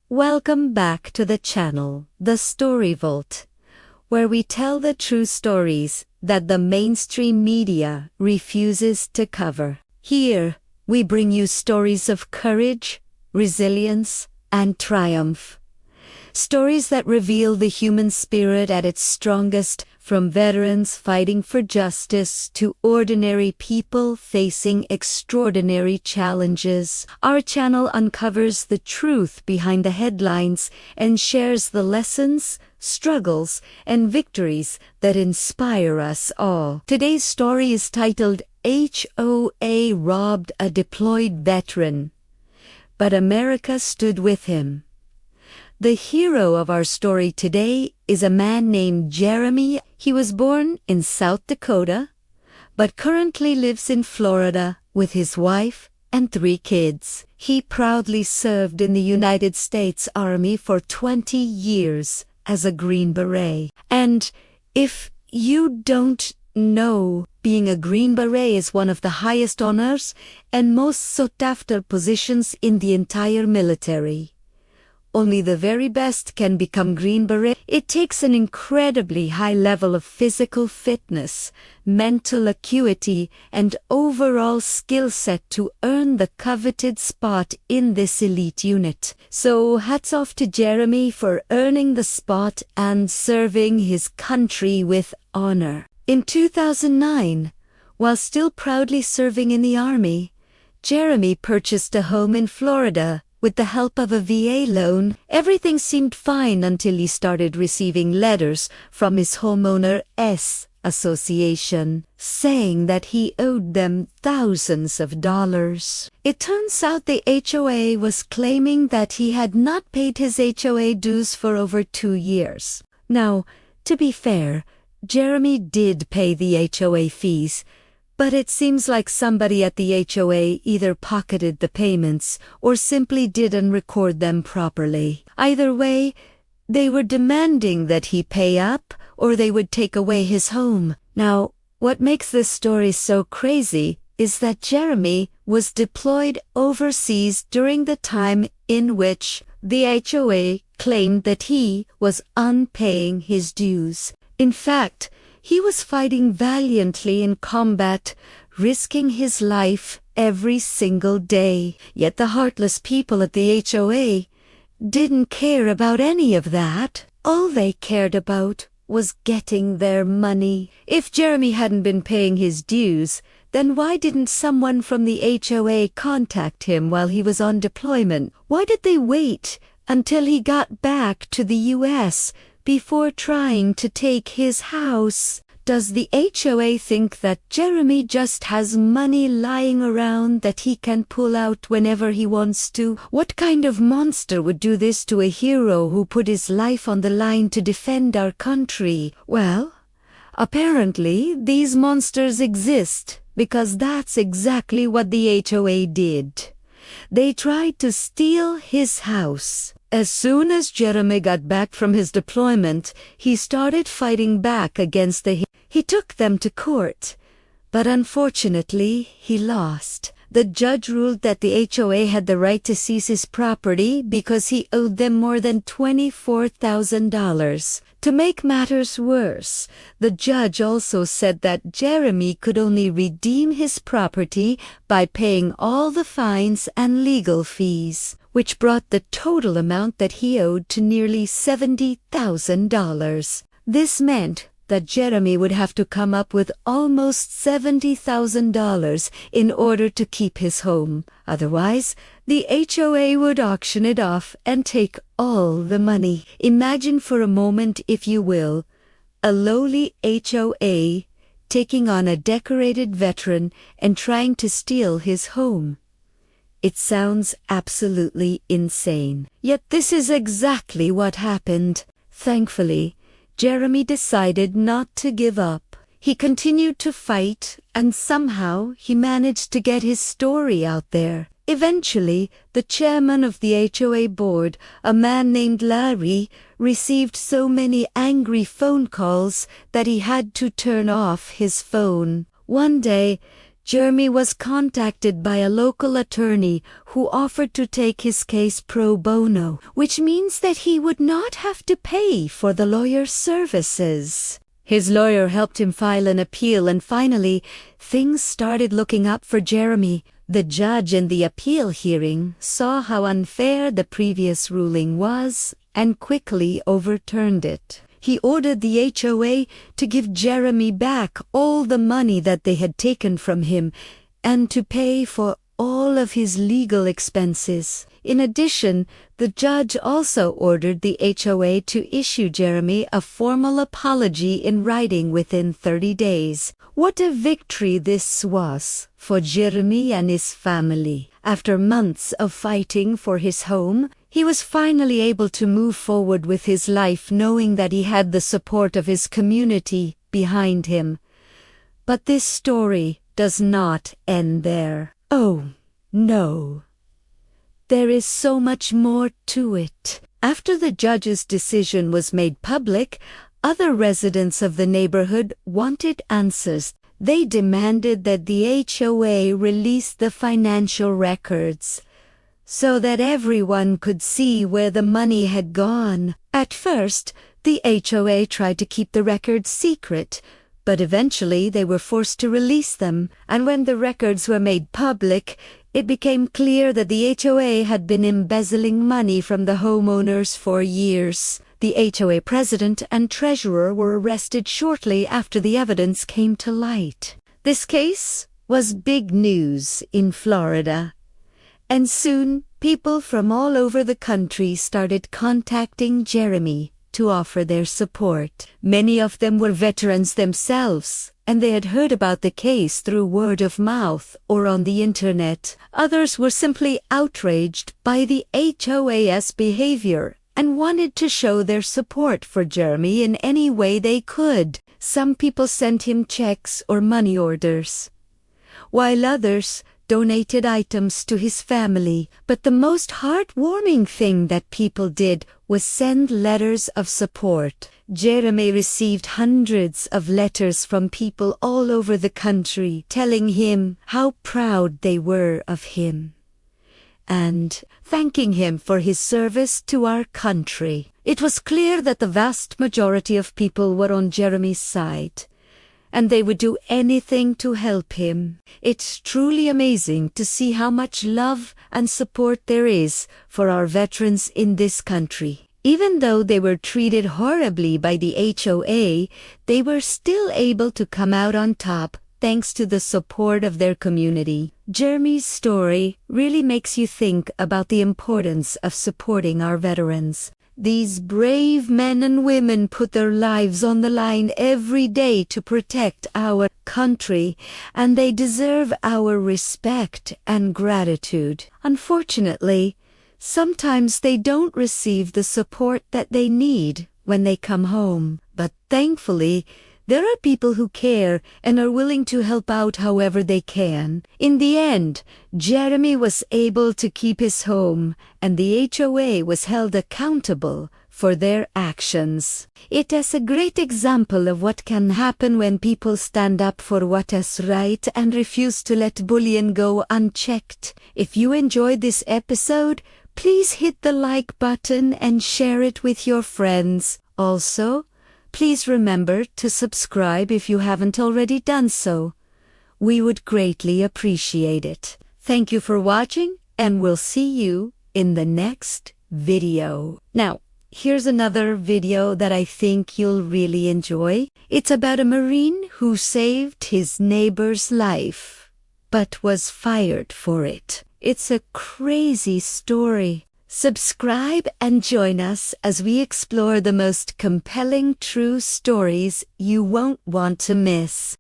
Welcome back to the channel, The Story Vault, where we tell the true stories that the mainstream media refuses to cover. Here, we bring you stories of courage, resilience, and triumph. Stories that reveal the human spirit at its strongest, from veterans fighting for justice to ordinary people facing extraordinary challenges. Our channel uncovers the truth behind the headlines and shares the lessons, struggles, and victories that inspire us all. Today's story is titled HOA Robbed a Deployed Veteran, but America Stood with Him. The hero of our story today is a man named Jeremy. He was born in South Dakota, but currently lives in Florida with his wife and 3 kids. He proudly served in the United States Army for 20 years as a Green Beret. And if you don't know, being a Green Beret is one of the highest honors and most sought-after positions in the entire military. Only the very best can become Green Beret. It takes an incredibly high level of physical fitness, mental acuity, and overall skill set to earn the coveted spot in this elite unit. So hats off to Jeremy for earning the spot and serving his country with honor. In 2009, while still proudly serving in the Army, Jeremy purchased a home in Florida. With the help of a VA loan, everything seemed fine until he started receiving letters from his Homeowners Association saying that he owed them thousands of dollars. It turns out the HOA was claiming that he had not paid his HOA dues for over 2 years. Now, to be fair, Jeremy did pay the HOA fees, but it seems like somebody at the HOA either pocketed the payments or simply didn't record them properly. Either way, they were demanding that he pay up or they would take away his home. Now, what makes this story so crazy is that Jeremy was deployed overseas during the time in which the HOA claimed that he was unpaying his dues. In fact, he was fighting valiantly in combat, risking his life every single day. Yet the heartless people at the HOA didn't care about any of that. All they cared about was getting their money. If Jeremy hadn't been paying his dues, then why didn't someone from the HOA contact him while he was on deployment? Why did they wait until he got back to the US before trying to take his house? Does the HOA think that Jeremy just has money lying around that he can pull out whenever he wants to? What kind of monster would do this to a hero who put his life on the line to defend our country? Well, apparently these monsters exist because that's exactly what the HOA did. They tried to steal his house. As soon as Jeremy got back from his deployment, he started fighting back against He took them to court, but unfortunately, he lost. The judge ruled that the HOA had the right to seize his property because he owed them more than $24,000. To make matters worse, the judge also said that Jeremy could only redeem his property by paying all the fines and legal fees, which brought the total amount that he owed to nearly $70,000. This meant that Jeremy would have to come up with almost $70,000 in order to keep his home. Otherwise, the HOA would auction it off and take all the money. Imagine for a moment, if you will, a lowly HOA taking on a decorated veteran and trying to steal his home. It sounds absolutely insane. Yet this is exactly what happened. Thankfully, Jeremy decided not to give up. He continued to fight, and somehow he managed to get his story out there. Eventually, the chairman of the HOA board, a man named Larry, received so many angry phone calls that he had to turn off his phone. One day, Jeremy was contacted by a local attorney who offered to take his case pro bono, which means that he would not have to pay for the lawyer's services. His lawyer helped him file an appeal, and finally, things started looking up for Jeremy. The judge in the appeal hearing saw how unfair the previous ruling was and quickly overturned it. He ordered the HOA to give Jeremy back all the money that they had taken from him and to pay for all of his legal expenses. In addition, the judge also ordered the HOA to issue Jeremy a formal apology in writing within 30 days. What a victory this was for Jeremy and his family. After months of fighting for his home, he was finally able to move forward with his life, knowing that he had the support of his community behind him. But this story does not end there. Oh, no. There is so much more to it. After the judge's decision was made public, other residents of the neighborhood wanted answers. They demanded that the HOA release the financial records so that everyone could see where the money had gone. At first, the HOA tried to keep the records secret, but eventually they were forced to release them, and when the records were made public, it became clear that the HOA had been embezzling money from the homeowners for years. The HOA president and treasurer were arrested shortly after the evidence came to light. This case was big news in Florida, and soon people from all over the country started contacting Jeremy to offer their support. Many of them were veterans themselves, and they had heard about the case through word of mouth or on the internet. Others were simply outraged by the HOA's behavior and wanted to show their support for Jeremy in any way they could. Some people sent him checks or money orders, while others donated items to his family. But the most heartwarming thing that people did was send letters of support. Jeremy received hundreds of letters from people all over the country telling him how proud they were of him and thanking him for his service to our country. It was clear that the vast majority of people were on Jeremy's side, and they would do anything to help him. It's truly amazing to see how much love and support there is for our veterans in this country. Even though they were treated horribly by the HOA, they were still able to come out on top thanks to the support of their community. Jeremy's story really makes you think about the importance of supporting our veterans. These brave men and women put their lives on the line every day to protect our country, and they deserve our respect and gratitude. Unfortunately, sometimes they don't receive the support that they need when they come home. But thankfully, there are people who care and are willing to help out however they can. In the end, Jeremy was able to keep his home, and the HOA was held accountable for their actions. It is a great example of what can happen when people stand up for what is right and refuse to let bullying go unchecked. If you enjoyed this episode, please hit the like button and share it with your friends. Also, please remember to subscribe if you haven't already done so. We would greatly appreciate it. Thank you for watching, and we'll see you in the next video. Now, here's another video that I think you'll really enjoy. It's about a Marine who saved his neighbor's life, but was fired for it. It's a crazy story. Subscribe and join us as we explore the most compelling true stories you won't want to miss.